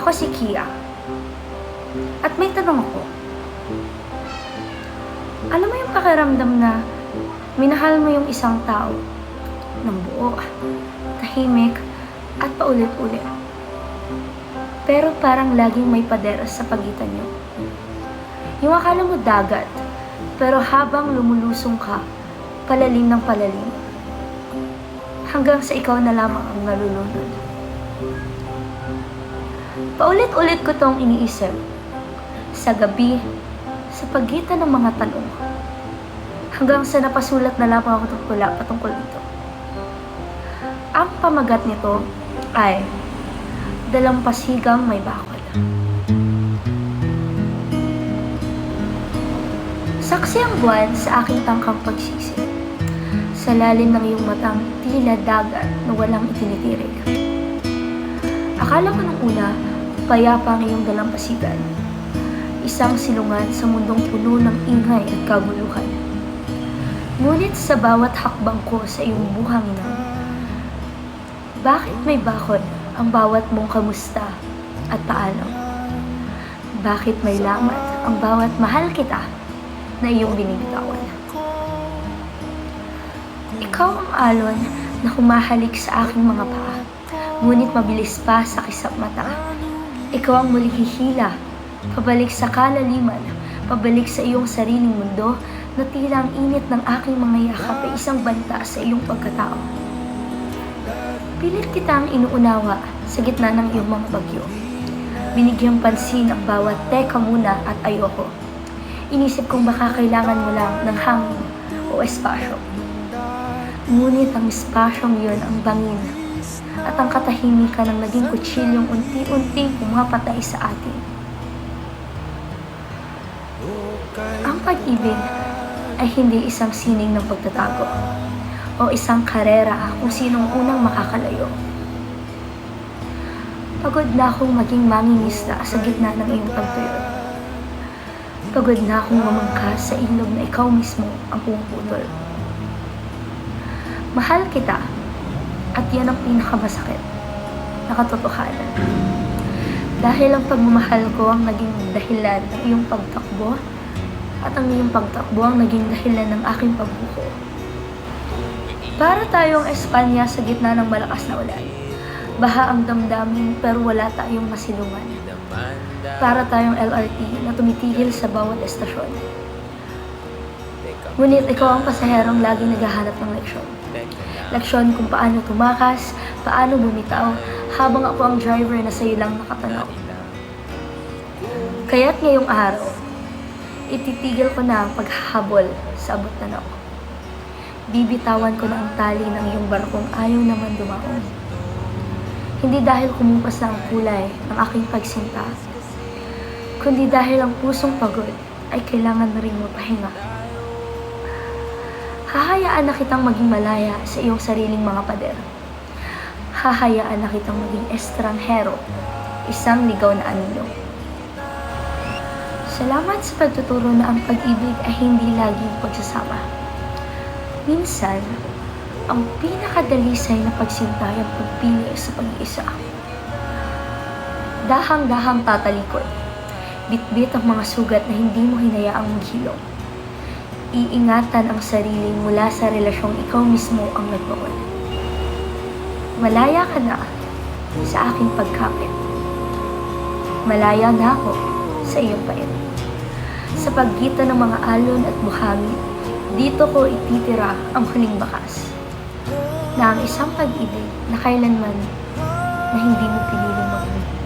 Ako si Kia. At may tanong ako. Alam mo yung pakiramdam na minahal mo yung isang tao ng buo, tahimik, at paulit-ulit. Pero parang laging may pader sa pagitan nyo. Yung akala mo dagat, pero habang lumulusong ka, palalim ng palalim. Hanggang sa ikaw na lamang ang nalulunod. Paulit-ulit ko tong iniisip. Sa gabi, sa pagitan ng mga tanong. Hanggang sa napasulat na lamang ako patungkol dito. Ang pamagat nito ay dalampasigang may bakod. Saksi ang buwan sa aking tangkang pagsisip. Sa lalim ng iyong matang tila dagat na walang itinitirig. Akala ko nung una, payapa ang iyong dalampasigan. Isang silungan sa mundong puno ng ingay at kaguluhan. Ngunit sa bawat hakbang ko sa iyong buhangin, bakit may bakod ang bawat mong kamusta at paalam? Bakit may lamat ang bawat mahal kita na iyong binibitawan? Ikaw ang alon na humahalik sa aking mga paa, ngunit mabilis pa sa kisap mata. Ikaw ang muling hihila, pabalik sa kalaliman, pabalik sa iyong sariling mundo na tila ang init ng aking mga yakap ay isang banta sa iyong pagkatao. Pilit kitang inuunawa sa gitna ng iyong mga bagyo. Binigyang pansin ang bawat teka muna at ayoko. Inisip kong baka kailangan mo lang ng hangin o espasyo. Ngunit ang espasyong yun ang bangin at ang katahimikan ng naging kutsilyong unti-unting pumapatay sa atin. Ang pag-ibig ay hindi isang sining ng pagtatago o isang karera kung sinong unang makakalayo. Pagod na akong maging mangingisda sa gitna ng iyong pagtuyot. Pagod na akong mamangkas sa ilog na ikaw mismo ang pumuputol. Mahal kita at yan ang pinakamasakit na katotohanan. Dahil ang pagmamahal ko ang naging dahilan ng iyong pagtakbo at ang iyong pagtakbo ang naging dahilan ng aking pagbuko. Para tayong Espanya sa gitna ng malakas na ulan. Baha ang damdamin pero wala tayong masilungan. Para tayong LRT na tumitigil sa bawat estasyon. Ngunit ikaw ang pasaherong laging naghahanap ng leksyon. Leksyon kung paano tumakas, paano bumitaw, habang ako ang driver na sa'yo lang nakatanaw. Kaya't ngayong araw, ititigil ko na ang paghahabol sa abot tanaw. Bibitawan ko na ang tali ng iyong barkong ayaw naman dumaon. Hindi dahil kumupas na ang kulay ng aking pagsinta, kundi dahil ang pusong pagod ay kailangan na rin mapahinga. Hahayaan na kitang maging malaya sa iyong sariling mga pader. Hahayaan na kitang maging estranghero, isang ligaw na anino. Salamat sa pagtuturo na ang pag-ibig ay hindi laging pagsasama. Minsan, ang pinakadalisay na pagsinta ay ang pagpili sa pag-iisa. Dahang-dahang tatalikod, bitbit ang mga sugat na hindi mo hinayaang maghilom. Iingatan ang sarili mula sa relasyong ikaw mismo ang nagbaon. Malaya ka na sa aking pagkapit. Malaya na ako sa iyong pait. Sa pagitan ng mga alon at buhangin, dito ko ititira ang huling bakas na ang isang pag-ibig na kailanman na hindi mo piniling magmahal.